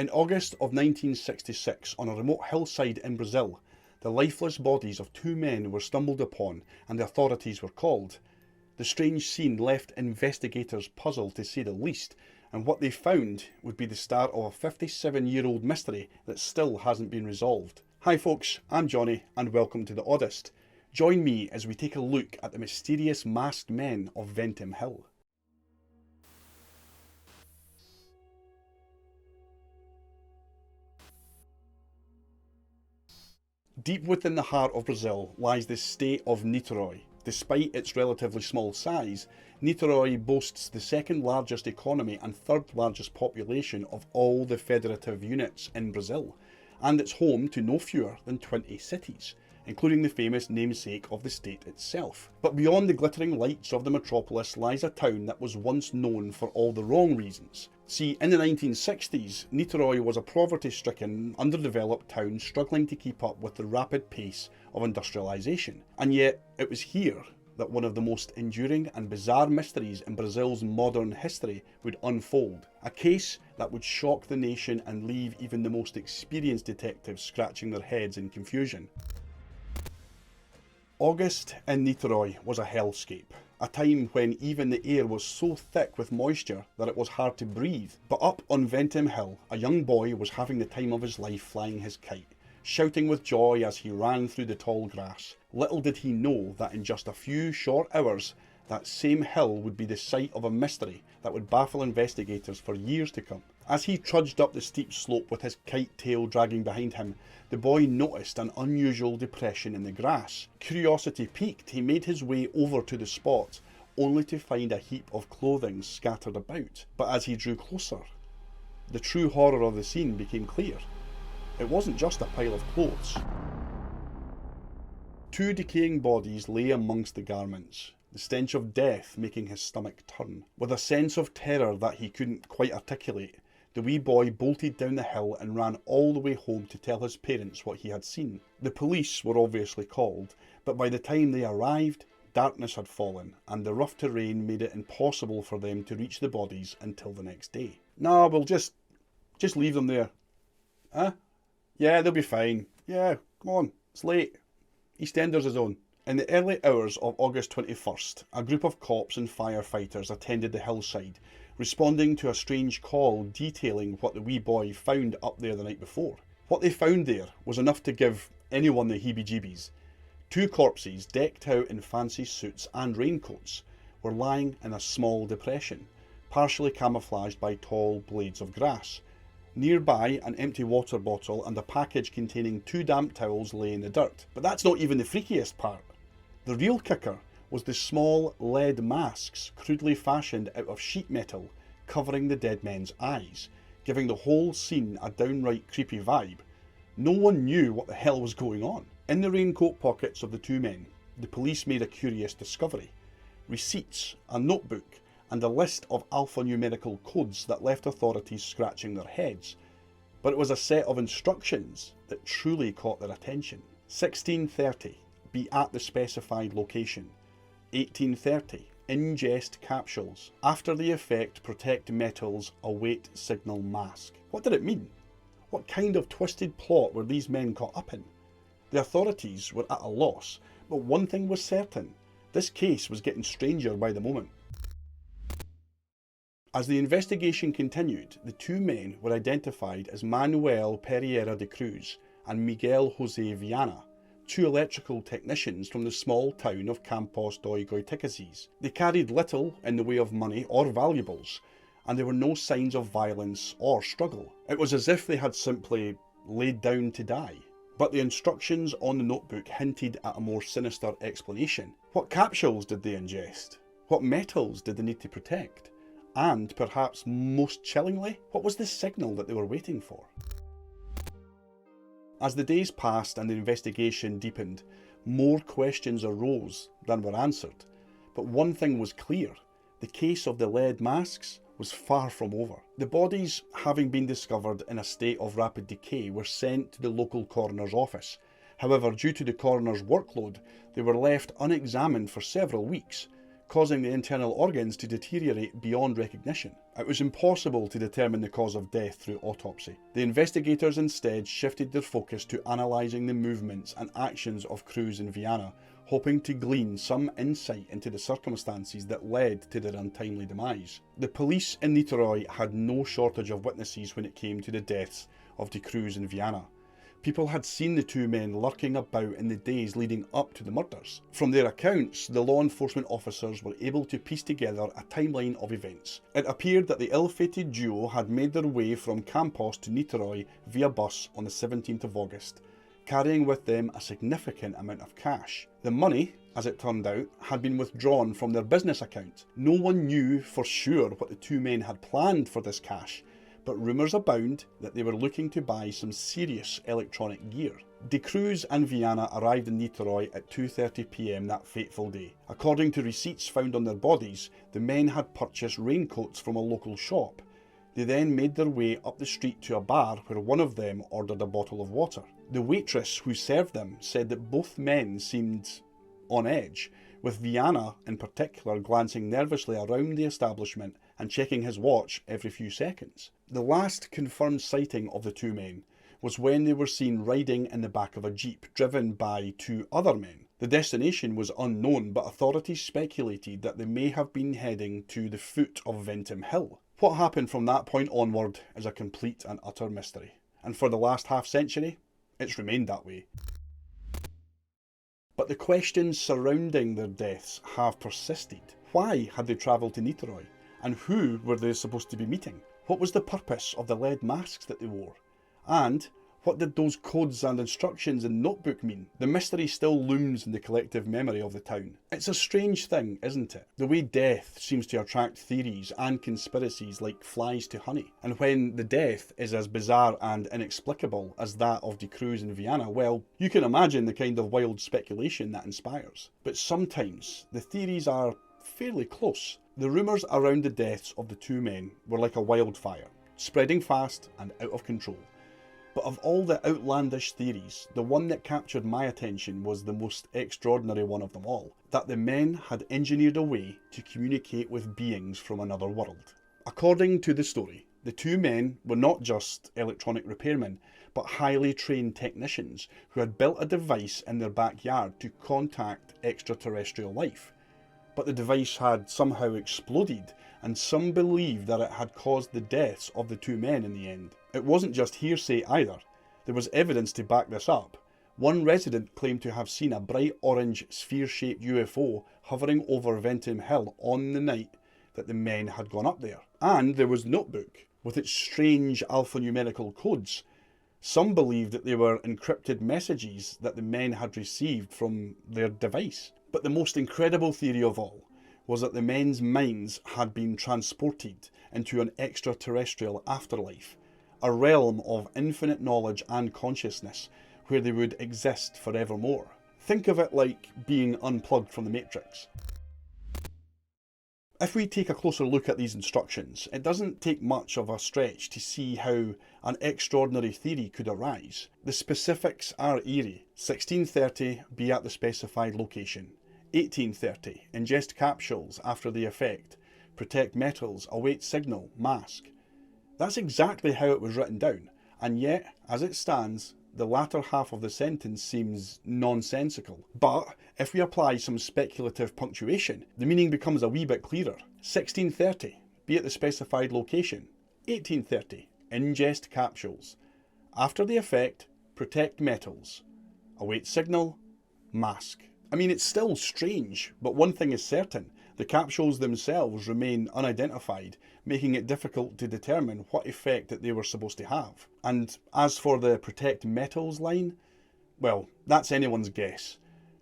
In August of 1966, on a remote hillside in Brazil, the lifeless bodies of two men were stumbled upon and the authorities were called. The strange scene left investigators puzzled to say the least, and what they found would be the start of a 57-year-old mystery that still hasn't been resolved. Hi folks, I'm Johnny and welcome to The Oddest. Join me as we take a look at the mysterious masked men of Ventim Hill. Deep within the heart of Brazil lies the state of Niterói. Despite its relatively small size, Niterói boasts the second largest economy and third largest population of all the federative units in Brazil, and it's home to no fewer than 20 cities, including the famous namesake of the state itself. But beyond the glittering lights of the metropolis lies a town that was once known for all the wrong reasons. See, in the 1960s, Niterói was a poverty-stricken, underdeveloped town struggling to keep up with the rapid pace of industrialisation. And yet, it was here that one of the most enduring and bizarre mysteries in Brazil's modern history would unfold. A case that would shock the nation and leave even the most experienced detectives scratching their heads in confusion. August in Niterói was a hellscape, a time when even the air was so thick with moisture that it was hard to breathe. But up on Ventim Hill, a young boy was having the time of his life flying his kite, shouting with joy as he ran through the tall grass. Little did he know that in just a few short hours, that same hill would be the site of a mystery that would baffle investigators for years to come. As he trudged up the steep slope with his kite tail dragging behind him, the boy noticed an unusual depression in the grass. Curiosity piqued, he made his way over to the spot, only to find a heap of clothing scattered about. But as he drew closer, the true horror of the scene became clear. It wasn't just a pile of clothes. Two decaying bodies lay amongst the garments, the stench of death making his stomach turn. With a sense of terror that he couldn't quite articulate, the wee boy bolted down the hill and ran all the way home to tell his parents what he had seen. The police were obviously called, but by the time they arrived, darkness had fallen and the rough terrain made it impossible for them to reach the bodies until the next day. "Nah, we'll just leave them there." "Huh? Yeah, they'll be fine. Yeah, come on, it's late. EastEnders is on." In the early hours of August 21st, a group of cops and firefighters attended the hillside, responding to a strange call detailing what the wee boy found up there the night before. What they found there was enough to give anyone the heebie-jeebies. Two corpses, decked out in fancy suits and raincoats, were lying in a small depression, partially camouflaged by tall blades of grass. Nearby, an empty water bottle and a package containing two damp towels lay in the dirt. But that's not even the freakiest part. The real kicker was the small lead masks crudely fashioned out of sheet metal covering the dead men's eyes, giving the whole scene a downright creepy vibe. No one knew what the hell was going on. In the raincoat pockets of the two men, the police made a curious discovery: receipts, a notebook, and a list of alphanumerical codes that left authorities scratching their heads. But it was a set of instructions that truly caught their attention. 1630, be at the specified location. 1830, ingest capsules. After the effect, protect metals, await signal mask. What did it mean? What kind of twisted plot were these men caught up in? The authorities were at a loss, but one thing was certain: this case was getting stranger by the moment. As the investigation continued, the two men were identified as Manuel Pereira de Cruz and Miguel José Viana, two electrical technicians from the small town of Campos dos Goitacazes. They carried little in the way of money or valuables, and there were no signs of violence or struggle. It was as if they had simply laid down to die. But the instructions on the notebook hinted at a more sinister explanation. What capsules did they ingest? What metals did they need to protect? And, perhaps most chillingly, what was the signal that they were waiting for? As the days passed and the investigation deepened, more questions arose than were answered. But one thing was clear: the case of the lead masks was far from over. The bodies, having been discovered in a state of rapid decay, were sent to the local coroner's office. However, due to the coroner's workload, they were left unexamined for several weeks. causing the internal organs to deteriorate beyond recognition. It was impossible to determine the cause of death through autopsy. The investigators instead shifted their focus to analysing the movements and actions of crews in Vienna, hoping to glean some insight into the circumstances that led to their untimely demise. The police in Niteroi had no shortage of witnesses when it came to the deaths of the crews in Vienna. People had seen the two men lurking about in the days leading up to the murders. From their accounts, the law enforcement officers were able to piece together a timeline of events. It appeared that the ill-fated duo had made their way from Campos to Niteroi via bus on the 17th of August, carrying with them a significant amount of cash. The money, as it turned out, had been withdrawn from their business account. No one knew for sure what the two men had planned for this cash, but rumours abound that they were looking to buy some serious electronic gear. De Cruz and Viana arrived in Niteroi at 2:30 PM that fateful day. According to receipts found on their bodies, the men had purchased raincoats from a local shop. They then made their way up the street to a bar where one of them ordered a bottle of water. The waitress who served them said that both men seemed on edge, with Viana in particular glancing nervously around the establishment and checking his watch every few seconds. The last confirmed sighting of the two men was when they were seen riding in the back of a jeep driven by two other men. The destination was unknown, but authorities speculated that they may have been heading to the foot of Ventim Hill. What happened from that point onward is a complete and utter mystery, and for the last half-century, it's remained that way. But the questions surrounding their deaths have persisted. Why had they travelled to Niteroi? And who were they supposed to be meeting? What was the purpose of the lead masks that they wore? And what did those codes and instructions in the notebook mean? The mystery still looms in the collective memory of the town. It's a strange thing, isn't it? The way death seems to attract theories and conspiracies like flies to honey. And when the death is as bizarre and inexplicable as that of De Cruz in Vienna, well, you can imagine the kind of wild speculation that inspires. But sometimes the theories are fairly close. The rumours around the deaths of the two men were like a wildfire, spreading fast and out of control. But of all the outlandish theories, the one that captured my attention was the most extraordinary one of them all, that the men had engineered a way to communicate with beings from another world. According to the story, the two men were not just electronic repairmen, but highly trained technicians who had built a device in their backyard to contact extraterrestrial life. But the device had somehow exploded, and some believe that it had caused the deaths of the two men in the end. It wasn't just hearsay either. There was evidence to back this up. One resident claimed to have seen a bright orange sphere-shaped UFO hovering over Ventim Hill on the night that the men had gone up there. And there was the notebook, with its strange alphanumerical codes. Some believed that they were encrypted messages that the men had received from their device. But the most incredible theory of all was that the men's minds had been transported into an extraterrestrial afterlife, a realm of infinite knowledge and consciousness where they would exist forevermore. Think of it like being unplugged from the Matrix. If we take a closer look at these instructions, it doesn't take much of a stretch to see how an extraordinary theory could arise. The specifics are eerie. 16:30, be at the specified location. 18:30, ingest capsules after the effect. Protect metals, await signal, mask. That's exactly how it was written down, and yet, as it stands, the latter half of the sentence seems nonsensical. But if we apply some speculative punctuation, the meaning becomes a wee bit clearer. 16:30, be at the specified location. 18:30, ingest capsules. After the effect, protect metals. Await signal, mask. I mean, it's still strange, but one thing is certain. The capsules themselves remain unidentified, making it difficult to determine what effect that they were supposed to have. And as for the protect metals line, well, that's anyone's guess.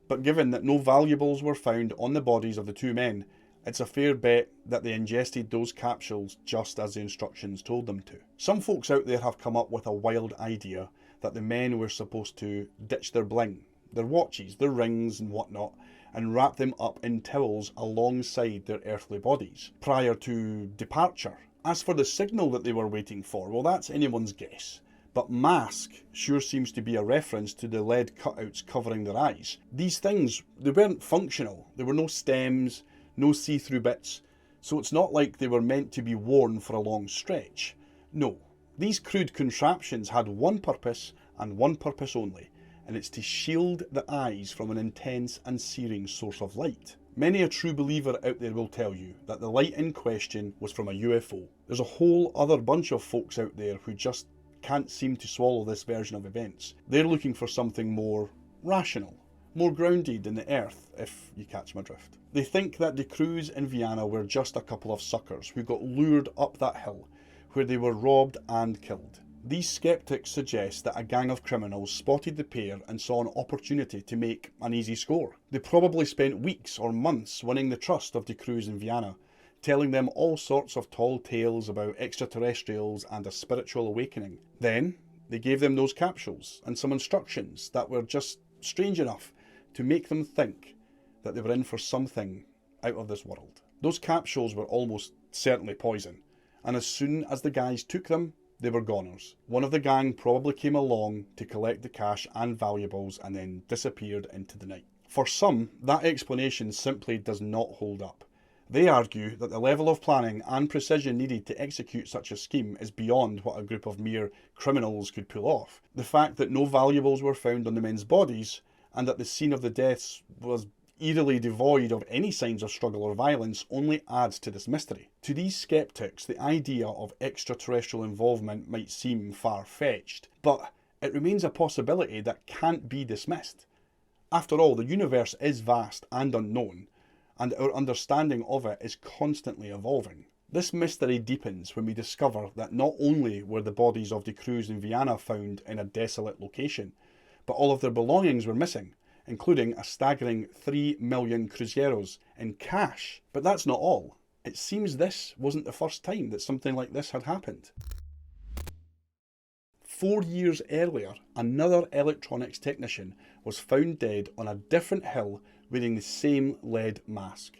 But given that no valuables were found on the bodies of the two men, it's a fair bet that they ingested those capsules just as the instructions told them to. Some folks out there have come up with a wild idea that the men were supposed to ditch their bling, their watches, their rings and whatnot, and wrap them up in towels alongside their earthly bodies prior to departure. As for the signal that they were waiting for, well, that's anyone's guess. But mask sure seems to be a reference to the lead cutouts covering their eyes. These things, they weren't functional. There were no stems, no see-through bits, so it's not like they were meant to be worn for a long stretch. No, these crude contraptions had one purpose and one purpose only, and it's to shield the eyes from an intense and searing source of light. Many a true believer out there will tell you that the light in question was from a UFO. There's a whole other bunch of folks out there who just can't seem to swallow this version of events. They're looking for something more rational, more grounded in the earth, if you catch my drift. They think that the crews in Vienna were just a couple of suckers who got lured up that hill, where they were robbed and killed. These skeptics suggest that a gang of criminals spotted the pair and saw an opportunity to make an easy score. They probably spent weeks or months winning the trust of the crews in Vienna, telling them all sorts of tall tales about extraterrestrials and a spiritual awakening. Then, they gave them those capsules and some instructions that were just strange enough to make them think that they were in for something out of this world. Those capsules were almost certainly poison, and as soon as the guys took them, they were goners. One of the gang probably came along to collect the cash and valuables and then disappeared into the night. For some, that explanation simply does not hold up. They argue that the level of planning and precision needed to execute such a scheme is beyond what a group of mere criminals could pull off. The fact that no valuables were found on the men's bodies, and that the scene of the deaths was eerily devoid of any signs of struggle or violence, only adds to this mystery. To these skeptics, the idea of extraterrestrial involvement might seem far-fetched, but it remains a possibility that can't be dismissed. After all, the universe is vast and unknown, and our understanding of it is constantly evolving. This mystery deepens when we discover that not only were the bodies of the crews in Vienna found in a desolate location, but all of their belongings were missing, including a staggering 3 million cruzeros in cash. But that's not all. It seems this wasn't the first time that something like this had happened. 4 years earlier, another electronics technician was found dead on a different hill wearing the same lead mask.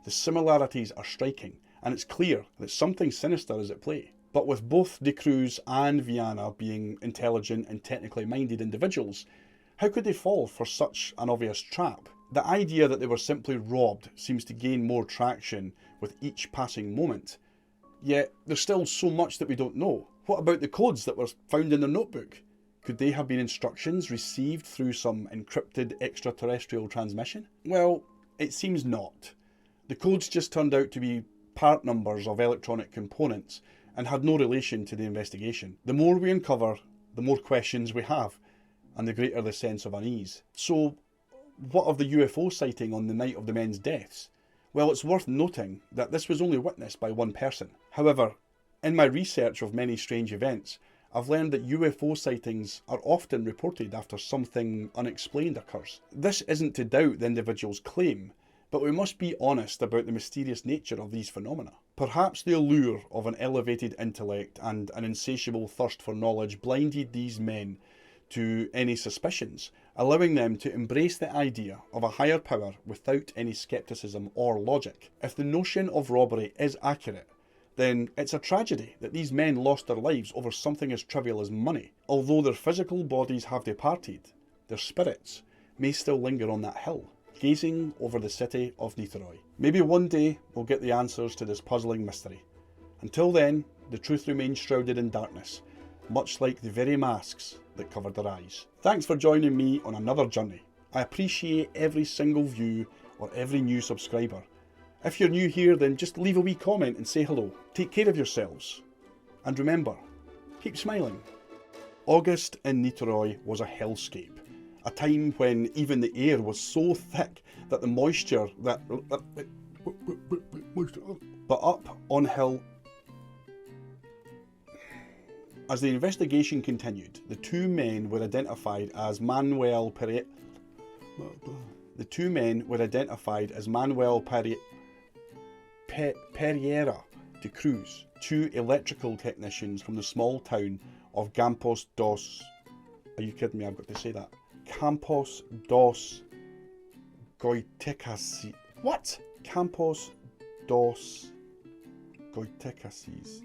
The similarities are striking, and it's clear that something sinister is at play. But with both the crews and Vienna being intelligent and technically minded individuals, how could they fall for such an obvious trap? The idea that they were simply robbed seems to gain more traction with each passing moment. Yet, there's still so much that we don't know. What about the codes that were found in their notebook? Could they have been instructions received through some encrypted extraterrestrial transmission? Well, it seems not. The codes just turned out to be part numbers of electronic components and had no relation to the investigation. The more we uncover, the more questions we have, and the greater the sense of unease. So, what of the UFO sighting on the night of the men's deaths? Well, it's worth noting that this was only witnessed by one person. However, in my research of many strange events, I've learned that UFO sightings are often reported after something unexplained occurs. This isn't to doubt the individual's claim, but we must be honest about the mysterious nature of these phenomena. Perhaps the allure of an elevated intellect and an insatiable thirst for knowledge blinded these men to any suspicions, allowing them to embrace the idea of a higher power without any skepticism or logic. If the notion of robbery is accurate, then it's a tragedy that these men lost their lives over something as trivial as money. Although their physical bodies have departed, their spirits may still linger on that hill, gazing over the city of Niteroi. Maybe one day we'll get the answers to this puzzling mystery. Until then, the truth remains shrouded in darkness, much like the very masks that covered their eyes. Thanks for joining me on another journey. I appreciate every single view or every new subscriber. If you're new here, then just leave a wee comment and say hello. Take care of yourselves. And remember, keep smiling. August in Niteroi was a hellscape. A time when even the air was so thick that the moisture that... But up on hill... As the investigation continued, the two men were identified as Manuel Pereira, de Cruz, two electrical technicians from the small town of Campos dos... Are you kidding me? I've got to say that. Campos dos Goitacazes. What? Campos dos Goitacazes.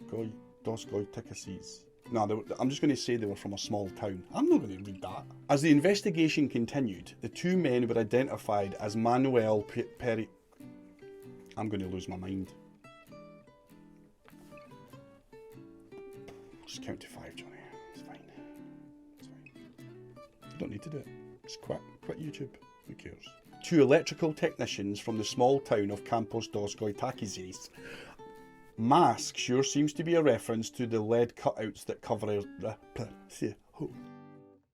Dos Goitacazes. No, I'm just going to say they were from a small town. I'm not going to read that. As the investigation continued, the two men were identified as Manuel I'm going to lose my mind. Just count to 5, Johnny. It's fine. It's fine. You don't need to do it. Just quit YouTube. Who cares? 2 electrical technicians from the small town of Campos dos Goitacazes. Mask sure seems to be a reference to the lead cutouts that cover